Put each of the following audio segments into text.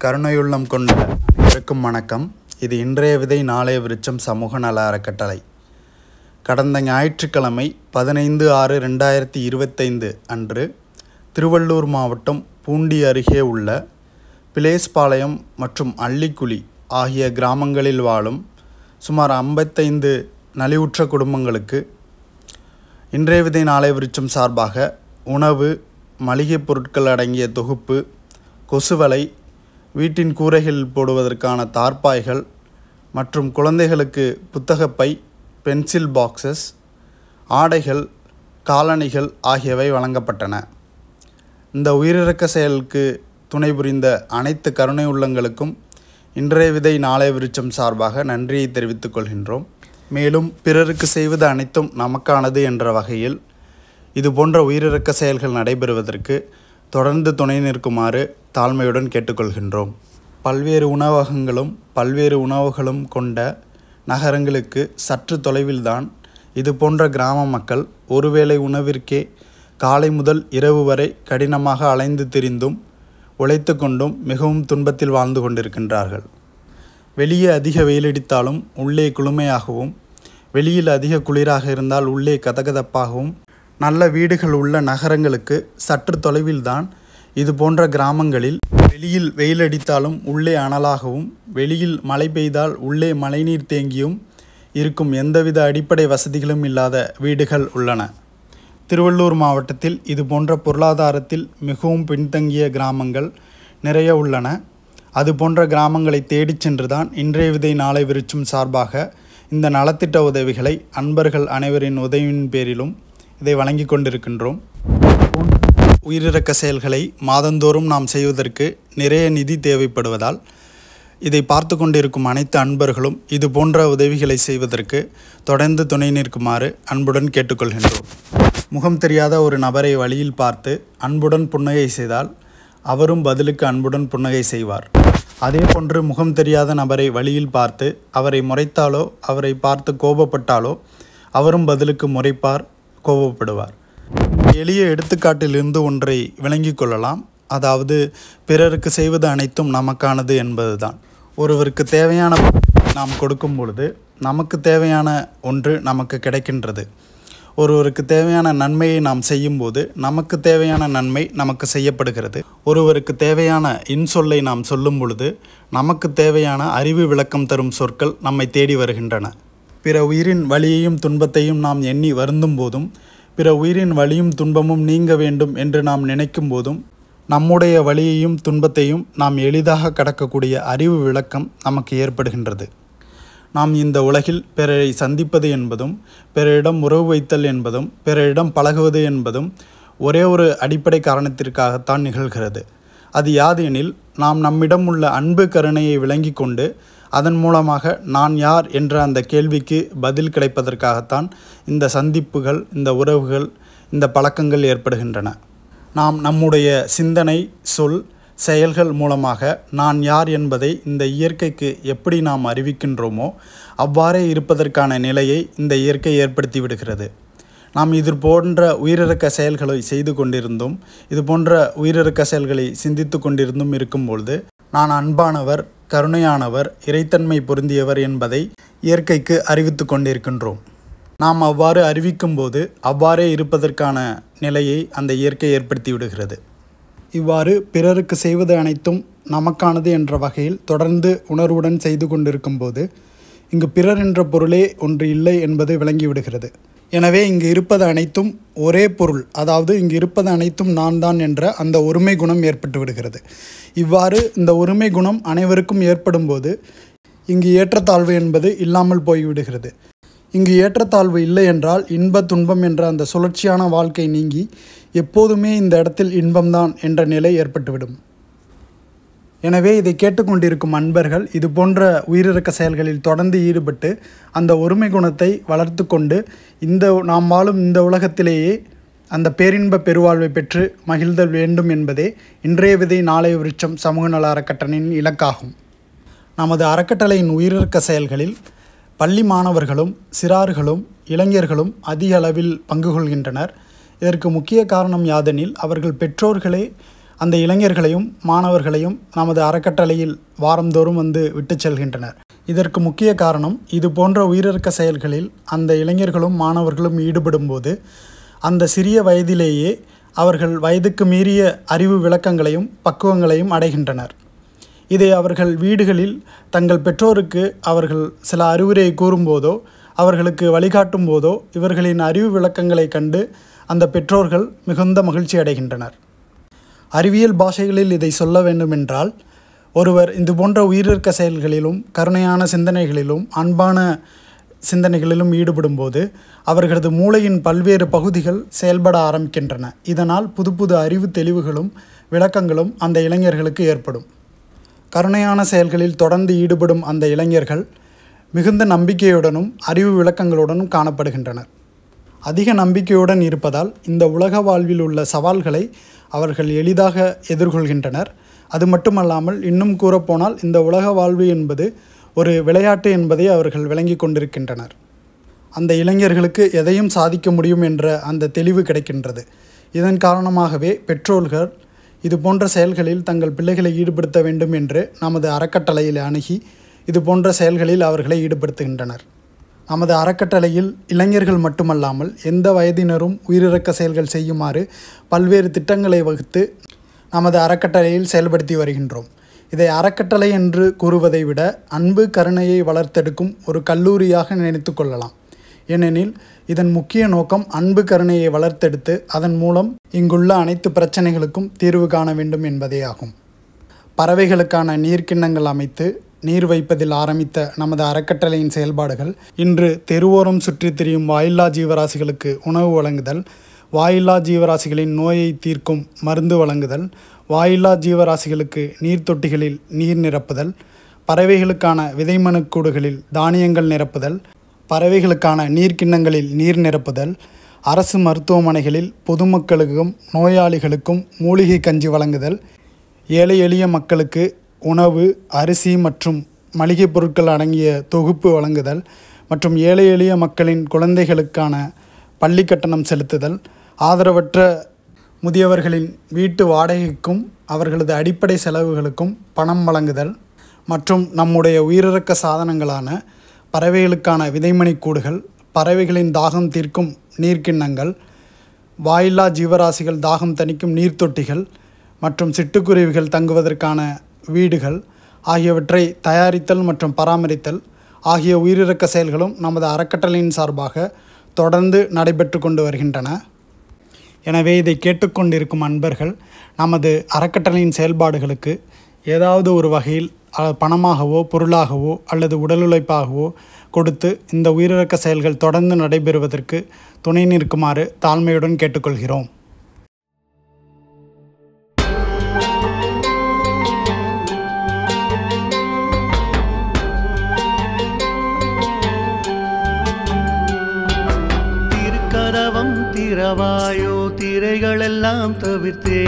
கருணையுள்ளம் கொண்ட அனைவருக்கும் வணக்கம். இது இன்றைய விதை நாளைய விருட்சம் சமூக நல அறக்கட்டளை. கடந்த ஞாயிற்றுக்கிழமை 15/6/2025 அன்று திருவள்ளூர் மாவட்டம் பூண்டி அருகே உள்ள பிளேஸ்பாளையம் மற்றும் அள்ளிக்குழி ஆகிய கிராமங்களில் வாழும் சுமார் 55 நலிவுற்ற குடும்பங்களுக்கு இன்றைய விதை நாளைய விருட்சம் சார்பாக உணவு, மளிகை பொருட்கள் அடங்கிய தொகுப்பு, கொசுவலை, வீட்டின் கூரைகளில் போடுவதற்கான தார்ப்பாய்கள் மற்றும் குழந்தைகளுக்கு புத்தகப்பை, பென்சில் பாக்ஸஸ், ஆடைகள், காலணிகள் ஆகியவை வழங்கப்பட்டன. இந்த உயிரிரக்க செயலுக்கு துணை புரிந்த அனைத்து கருணை உள்ளங்களுக்கும் இன்றைய விதை நாளைய விருட்சம் சார்பாக நன்றியை தெரிவித்துக் கொள்கின்றோம். மேலும் பிறருக்கு செய்வது அனைத்தும் நமக்கானது என்ற வகையில் இதுபோன்ற உயிரிரக்க செயல்கள் நடைபெறுவதற்கு தொடர்ந்து துணை நிற்குமாறு தாழ்மையுடன் கேட்டுக்கொள்கின்றோம். பல்வேறு உணவகங்களும் பல்வேறு உணவுகளும் கொண்ட நகரங்களுக்கு சற்று தொலைவில்தான் இதுபோன்ற கிராம மக்கள் ஒருவேளை உணவிற்கே காலை முதல் இரவு வரை கடினமாக அலைந்து திரிந்தும் உழைத்து கொண்டும் மிகவும் துன்பத்தில் வாழ்ந்து கொண்டிருக்கின்றார்கள். வெளியே அதிக வெயிலடித்தாலும் உள்ளே குளுமையாகவும், வெளியில் அதிக குளிராக இருந்தால் உள்ளே கதகதப்பாகவும், நல்ல வீடுகள் உள்ள நகரங்களுக்கு சற்று தொலைவில்தான் இது போன்ற கிராமங்களில் வெளியில் வெயிலடித்தாலும் உள்ளே அனலாகவும், வெளியில் மழை பெய்தால் உள்ளே மழைநீர் தேங்கியும் இருக்கும் எந்தவித அடிப்படை வசதிகளும் இல்லாத வீடுகள் உள்ளன. திருவள்ளூர் மாவட்டத்தில் இது போன்ற பொருளாதாரத்தில் மிகவும் பின்தங்கிய கிராமங்கள் நிறைய உள்ளன. அது போன்ற கிராமங்களை தேடிச் சென்றுதான் இன்றைய விதை நாளை விருட்சம் சார்பாக இந்த நலத்திட்ட உதவிகளை அன்பர்கள் அனைவரின் உதவியின் பேரிலும் இதை வழங்கி கொண்டிருக்கின்றோம். உயிரிரக்க செயல்களை மாதந்தோறும் நாம் செய்வதற்கு நிறைய நிதி தேவைப்படுவதால் இதை பார்த்து கொண்டிருக்கும் அனைத்து அன்பர்களும் இது போன்ற உதவிகளை செய்வதற்கு தொடர்ந்து துணை நிற்குமாறு அன்புடன் கேட்டுக்கொள்கின்றோம். முகம் தெரியாத ஒரு நபரை வழியில் பார்த்து அன்புடன் புன்னகை செய்தால் அவரும் பதிலுக்கு அன்புடன் புன்னகை செய்வார். அதே போன்று முகம் தெரியாத நபரை வழியில் பார்த்து அவரை முறைத்தாலோ, அவரை பார்த்து கோபப்பட்டாலோ அவரும் பதிலுக்கு முறைப்பார், கோபப்படுவார். எளிய எடுத்துக்காட்டிலிருந்து ஒன்றை விளங்கிக் கொள்ளலாம். அதாவது பிறருக்கு செய்வது அனைத்தும் நமக்கானது என்பதுதான். ஒருவருக்கு தேவையான நாம் கொடுக்கும் பொழுது நமக்கு தேவையான ஒன்று நமக்கு கிடைக்கின்றது. ஒருவருக்கு தேவையான நன்மையை நாம் செய்யும்போது நமக்கு தேவையான நன்மை நமக்கு செய்யப்படுகிறது. ஒருவருக்கு தேவையான இன்சொல்லை நாம் சொல்லும் பொழுது நமக்கு தேவையான அறிவு விளக்கம் தரும் சொற்கள் நம்மை தேடி வருகின்றன. பிற உயிரின் வலியையும் துன்பத்தையும் நாம் எண்ணி வருந்தும் போதும், பிற உயிரின் வலியும் துன்பமும் நீங்க வேண்டும் என்று நாம் நினைக்கும் போதும் நம்முடைய வலியையும் துன்பத்தையும் நாம் எளிதாக கடக்கக்கூடிய அறிவு விளக்கம் நமக்கு ஏற்படுகின்றது. நாம் இந்த உலகில் பிறரை சந்திப்பது என்பதும், பிறரிடம் உறவு வைத்தல் என்பதும், பிறரிடம் பழகுவது என்பதும் ஒரே ஒரு அடிப்படை காரணத்திற்காகத்தான் நிகழ்கிறது. அது யாது எனில், நாம் நம்மிடம் உள்ள அன்பு கருணையை விளங்கி கொண்டு அதன் மூலமாக நான் யார் என்ற அந்த கேள்விக்கு பதில் கிடைப்பதற்காகத்தான் இந்த சந்திப்புகள், இந்த உறவுகள், இந்த பழக்கங்கள் ஏற்படுகின்றன. நாம் நம்முடைய சிந்தனை, சொல், செயல்கள் மூலமாக நான் யார் என்பதை இந்த இயற்கைக்கு எப்படி நாம் அறிவிக்கின்றோமோ அவ்வாறே இருப்பதற்கான நிலையை இந்த இயற்கை ஏற்படுத்தி விடுகிறது. நாம் இது போன்ற உயிரிரக்க செயல்களை செய்து கொண்டிருந்தும், இது போன்ற உயிரிரக்க செயல்களை சிந்தித்து கொண்டிருந்தும் இருக்கும்பொழுது நான் அன்பானவர், கருணையானவர், இறைத்தன்மை பொருந்தியவர் என்பதை இயற்கைக்கு அறிவித்து கொண்டிருக்கின்றோம். நாம் அவ்வாறு அறிவிக்கும்போது அவ்வாறே இருப்பதற்கான நிலையை அந்த இயற்கை ஏற்படுத்தி விடுகிறது. இவ்வாறு பிறருக்கு செய்வது அனைத்தும் நமக்கானது என்ற வகையில் தொடர்ந்து உணர்வுடன் செய்து கொண்டிருக்கும் போது இங்கு பிறர் என்ற பொருளே ஒன்று இல்லை என்பது விளங்கிவிடுகிறது. எனவே இங்கு இருப்பது அனைத்தும் ஒரே பொருள், அதாவது இங்கு இருப்பது அனைத்தும் நான் தான் என்ற அந்த ஒருமை குணம் ஏற்பட்டு விடுகிறது. இவ்வாறு இந்த ஒருமை குணம் அனைவருக்கும் ஏற்படும் போது இங்கு ஏற்றத்தாழ்வு என்பது இல்லாமல் போய்விடுகிறது. இங்கு ஏற்றத்தாழ்வு இல்லை என்றால் இன்ப துன்பம் என்ற அந்த சுழற்சியான வாழ்க்கை நீங்கி எப்போதுமே இந்த இடத்தில் இன்பம்தான் என்ற நிலை ஏற்பட்டுவிடும். எனவே இதை கேட்டுக்கொண்டிருக்கும் அன்பர்கள் இது போன்ற உயிரிரக்க செயல்களில் தொடர்ந்து ஈடுபட்டு அந்த ஒருமை குணத்தை வளர்த்து கொண்டு நாம் வாழும் இந்த உலகத்திலேயே அந்த பேரின்ப பெருவாழ்வை பெற்று மகிழ்தல் வேண்டும் என்பதே இன்றைய விதை நாளைய விருட்சம் சமூக நல அறக்கட்டளையின் இலக்காகும். நமது அறக்கட்டளையின் உயிரிரக்க செயல்களில் பள்ளி மாணவர்களும் சிறார்களும் இளைஞர்களும் அதிக அளவில் பங்கு கொள்கின்றனர். இதற்கு முக்கிய காரணம் யாதெனில் அவர்கள் பெற்றோர்களே அந்த இளைஞர்களையும் மாணவர்களையும் நமது அறக்கட்டளையில் வாரந்தோறும் வந்து விட்டு செல்கின்றனர். இதற்கு முக்கிய காரணம், இது போன்ற உயிரிழக்க செயல்களில் அந்த இளைஞர்களும் மாணவர்களும் ஈடுபடும்போது அந்த சிறிய வயதிலேயே அவர்கள் வயதுக்கு மீறிய அறிவு விளக்கங்களையும் பக்குவங்களையும் அடைகின்றனர். இதை அவர்கள் வீடுகளில் தங்கள் பெற்றோருக்கு அவர்கள் சில அறிவுரை கூறும்போதோ அவர்களுக்கு வழிகாட்டும் போதோ இவர்களின் அறிவு விளக்கங்களை கண்டு அந்த பெற்றோர்கள் மிகுந்த மகிழ்ச்சி அடைகின்றனர். அறிவியல் பாஷைகளில் இதை சொல்ல வேண்டுமென்றால், ஒருவர் இது போன்ற உயிரிழக்க செயல்களிலும் கருணையான சிந்தனைகளிலும் அன்பான சிந்தனைகளிலும் ஈடுபடும்போது அவர்களது மூளையின் பல்வேறு பகுதிகள் செயல்பட ஆரம்பிக்கின்றன. இதனால் புது புது அறிவு தெளிவுகளும் விளக்கங்களும் அந்த இளைஞர்களுக்கு ஏற்படும். கருணையான செயல்களில் தொடர்ந்து ஈடுபடும் அந்த இளைஞர்கள் மிகுந்த நம்பிக்கையுடனும் அறிவு விளக்கங்களுடனும் காணப்படுகின்றனர். அதிக நம்பிக்கையுடன் இருப்பதால் இந்த உலக வாழ்வில் உள்ள சவால்களை அவர்கள் எளிதாக எதிர்கொள்கின்றனர். அது மட்டுமல்லாமல் இன்னும் கூறப்போனால் இந்த உலக வாழ்வு என்பது ஒரு விளையாட்டு என்பதை அவர்கள் விளங்கி கொண்டிருக்கின்றனர். அந்த இளைஞர்களுக்கு எதையும் சாதிக்க முடியும் என்ற அந்த தெளிவு கிடைக்கின்றது. இதன் காரணமாகவே பெற்றோர்கள் இது போன்ற செயல்களில் தங்கள் பிள்ளைகளை ஈடுபடுத்த வேண்டும் என்று நமது அறக்கட்டளையில் அணுகி இது போன்ற செயல்களில் அவர்களை ஈடுபடுத்துகின்றனர். நமது அறக்கட்டளையில் இளைஞர்கள் மட்டுமல்லாமல் எந்த வயதினரும் உயிரிழக்க செயல்கள் செய்யுமாறு பல்வேறு திட்டங்களை வகுத்து நமது அறக்கட்டளையில் செயல்படுத்தி வருகின்றோம். இதை அறக்கட்டளை என்று கூறுவதை விட அன்பு கருணையை வளர்த்தெடுக்கும் ஒரு கல்லூரியாக நினைத்து கொள்ளலாம். ஏனெனில் இதன் முக்கிய நோக்கம் அன்பு கருணையை வளர்த்தெடுத்து அதன் மூலம் இங்குள்ள அனைத்து பிரச்சனைகளுக்கும் தீர்வு காண வேண்டும் என்பதே ஆகும். பறவைகளுக்கான நீர்க்கிண்ணங்கள் அமைத்து நீர் வைப்பதில் ஆரம்பித்த நமது அறக்கட்டளையின் செயல்பாடுகள் இன்று தெருவோரம் சுற்றித் திரியும் வாயில்லா ஜீவராசிகளுக்கு உணவு வழங்குதல், வாயில்லா ஜீவராசிகளின் நோயை தீர்க்கும் மருந்து வழங்குதல், வாயில்லா ஜீவராசிகளுக்கு நீர்த்தொட்டிகளில் நீர் நிரப்புதல், பறவைகளுக்கான விதைமணுக்கூடுகளில் தானியங்கள் நிரப்புதல், பறவைகளுக்கான நீர்க்கிண்ணங்களில் நீர் நிரப்புதல், அரசு மருத்துவமனைகளில் பொதுமக்களுக்கும் நோயாளிகளுக்கும் மூலிகை கஞ்சி வழங்குதல், ஏழை எளிய மக்களுக்கு உணவு, அரிசி மற்றும் மளிகை பொருட்கள் அடங்கிய தொகுப்பு வழங்குதல் மற்றும் ஏழை எளிய மக்களின் குழந்தைகளுக்கான பள்ளி கட்டணம் செலுத்துதல், ஆதரவற்ற முதியவர்களின் வீட்டு வாடகைக்கும் அவர்களது அடிப்படை செலவுகளுக்கும் பணம் வழங்குதல் மற்றும் நம்முடைய உயிரிழக்க சாதனங்களான பறவைகளுக்கான விதைமணிக்கூடுகள், பறவைகளின் தாகம் தீர்க்கும் நீர்க்கிண்ணங்கள், வாயில்லா ஜீவராசிகள் தாகம் தணிக்கும் நீர்த்தொட்டிகள் மற்றும் சிட்டுக்குருவிகள் தங்குவதற்கான வீடுகள் ஆகியவற்றை தயாரித்தல் மற்றும் பராமரித்தல் ஆகிய உயிரிழக்க செயல்களும் நமது அறக்கட்டளையின் சார்பாக தொடர்ந்து நடைபெற்று கொண்டு வருகின்றன. எனவே இதை கேட்டுக்கொண்டிருக்கும் அன்பர்கள் நமது அறக்கட்டளையின் செயல்பாடுகளுக்கு ஏதாவது ஒரு வகையில் பணமாகவோ பொருளாகவோ அல்லது உடல் உழைப்பாகவோ கொடுத்து இந்த உயிரிழக்க செயல்கள் தொடர்ந்து நடைபெறுவதற்கு துணை நிற்குமாறு தாழ்மையுடன் கேட்டுக்கொள்கிறோம். திரவாயோ திரைகளெல்லாம் தவிர்த்தே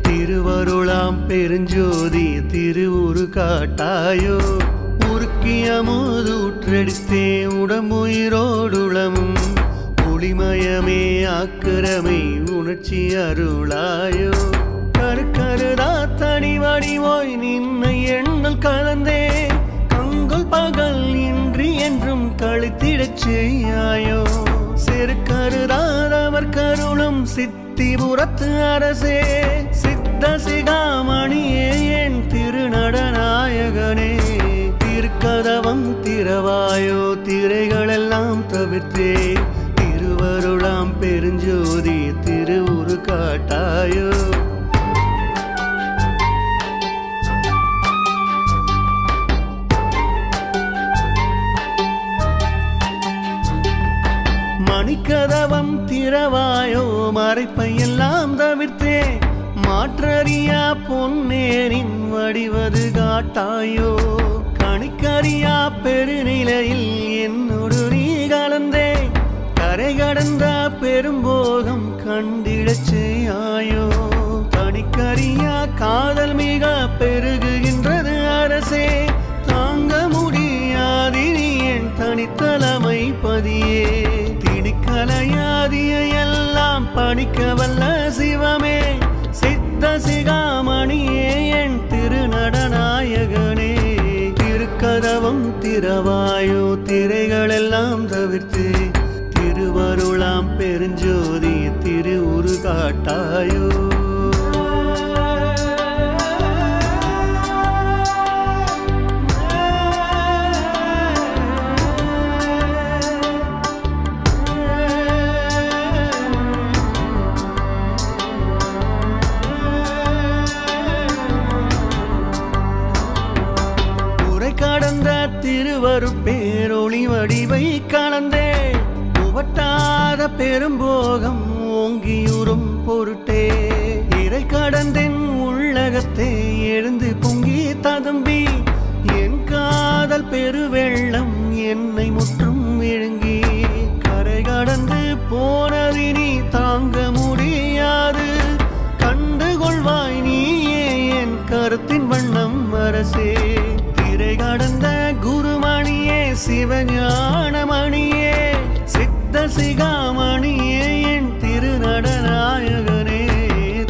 திருவருளாம் பெருஞ்சோதி திருவுரு காட்டாயோ உருக்கிய மூதூற்றெடுத்தே உடம்புயிரோடுளமும் ஒளிமயமே ஆக்கிரமை உணர்ச்சி அருளாயோ கருக்கருதா தனி வடிவோய் நின்னை எண்ணல் கலந்தே கங்குல் பகல் இன்றி என்றும் கழித்திடச் செய்யாயோ செருக்கருதாதவர் கருளும் சித்திபுரத்து அரசே சித்த சிகாமணியே என் திருநடநாயகனே திருக்கதவம் திரவாயோ திரைகளெல்லாம் தவிர்த்தே திருவருளாம் பெருஞ்சோதி திருவுரு காட்டாயோ மணிக்கதவம் திரவாயோ மறைப்பையெல்லாம் தவிர்த்தே மாற்றறியா பொன்னேரின் வடிவது காட்டாயோ கணிக்கறியா பெருநிலையில் என்னோடு நீ கலந்தே கரை கடந்த பெரும்போகம் கண்டிடச் செய்யாயோ தனிக்கறியா காதல் மிக பெருகுகின்றது அரசே தாங்க முடியாதினி என் தனித்தலைமை பதியே திணிக்கலையாதிய எல்லாம் படிக்க வல்ல சிவமே சித்த சிகாமணியே என் திருநடநாயகனே திருக்கதவம் திறவாயோ திரைகளெல்லாம் தவிர்த்து திருவருளாம் பெருஞ்சோதி திருவுரு காட்டாயோ கடந்த திருவருட்பேரொளி வடிவை கலந்தே உவட்டாத பெரும்போகம் ஓங்கியுறும் பொருட்டே இறை கடந்தென் உள்ளகத்தே எழுந்து பொங்கி ததும்பி என் காதல் பெருவெள்ளம் என்னை முற்றும் விழுங்கி கரை கடந்து போனதினி தாங்க முடியாது கண்டுகொள்வாய் நீயே என் கருத்தின் வண்ணம் அரசே திரை கடந்த குருமணியே சிவஞானமணியே சித்த சிகாமணியே என் திருநடநாயகனே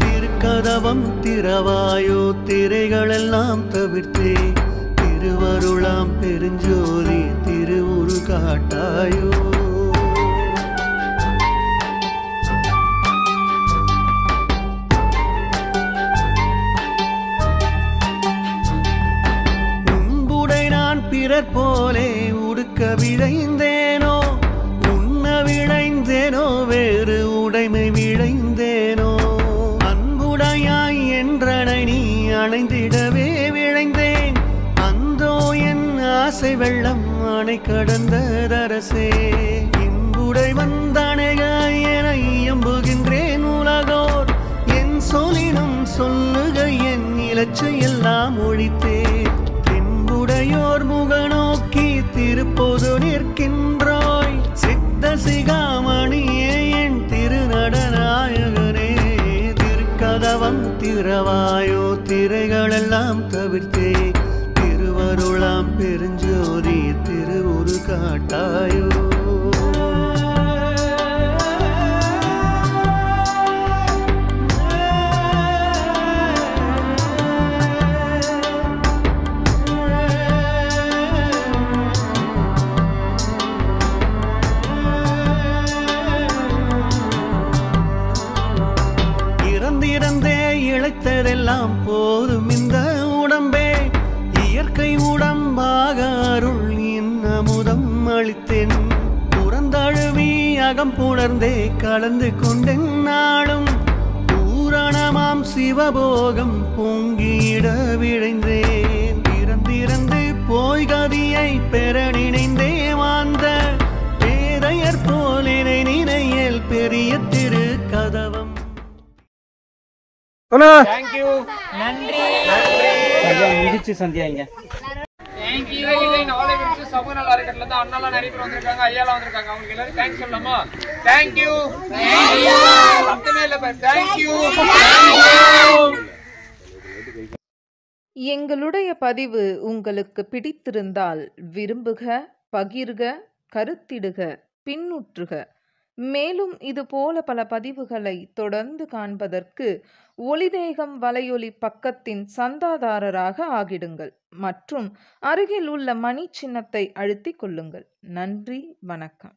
திருக்கதவம் திறவாயோ திரைகளெல்லாம் தவிர்த்தே திருவருளாம் பெருஞ்சோதி திருவுரு காட்டாயோ பிறர் போலே உடுக்க விழைந்தேனோ உண்ண விழைந்தேனோ வேறு உடைமை விழைந்தேனோ அன்புடையாய் என்றனை நீ அணைந்திடவே விழைந்தேன் அந்தோ என் ஆசை வெள்ளம் அணை கடந்ததரசே இன்புடை வந்தணைக என இயம்புகின்றேன் உலகோர் என் சொல்லினும் சொல்லுக என் இலச்சையெல்லாம் ஒழித்தேன் உடையோர் முகநோக்கி திருப்பொது நிற்கின்றாய் சித்த சிகாமணியே என் திருநடநாயகனே திருக்கதவம் திறவாயோ திரைகளெல்லாம் தவிர்த்தே திருவருளாம் பெருஞ்சோதி திருவுரு காட்டாயோ இழைத்ததெல்லாம் போதும் இந்த உடம்பே இயற்கை உடம்பாக அருள் இன்னமுதம் அளித்தேன் புறந்தழுவி அகம் புணர்ந்தே கலந்து கொண்டேன் நாளும் பூரணமாம் சிவபோகம் பொங்கிட விழைந்தேன் இறந்திறந்து போய் கதியை பெற நினைந்தே வாழ்ந்த பேரையர் போலினை நினையல் பெரிய திரு கதவம் நன்றி முடிச்சு சந்தியாங்க சமூக நல அறக்கட்டளை தான் அண்ணாலாம் நிறைய பேர் வந்திருக்காங்க ஐயாலாம் வந்திருக்காங்க அவங்களுக்கு எல்லாரும் தேங்க்ஸ் சொல்லலாமா தேங்க்யூ சத்தமே இல்ல தேங்க்யூ எங்களுடைய பதிவு உங்களுக்கு பிடித்திருந்தால் விரும்புக பகிர்க கருத்திடுக பின்னுற்றுக மேலும் இதுபோல பல பதிவுகளை தொடர்ந்து காண்பதற்கு ஒளிதேகம் வலையொலி பக்கத்தின் சந்தாதாரராக ஆகிடுங்கள் மற்றும் அருகில் உள்ள மணி சின்னத்தை அழுத்திக் கொள்ளுங்கள். நன்றி, வணக்கம்.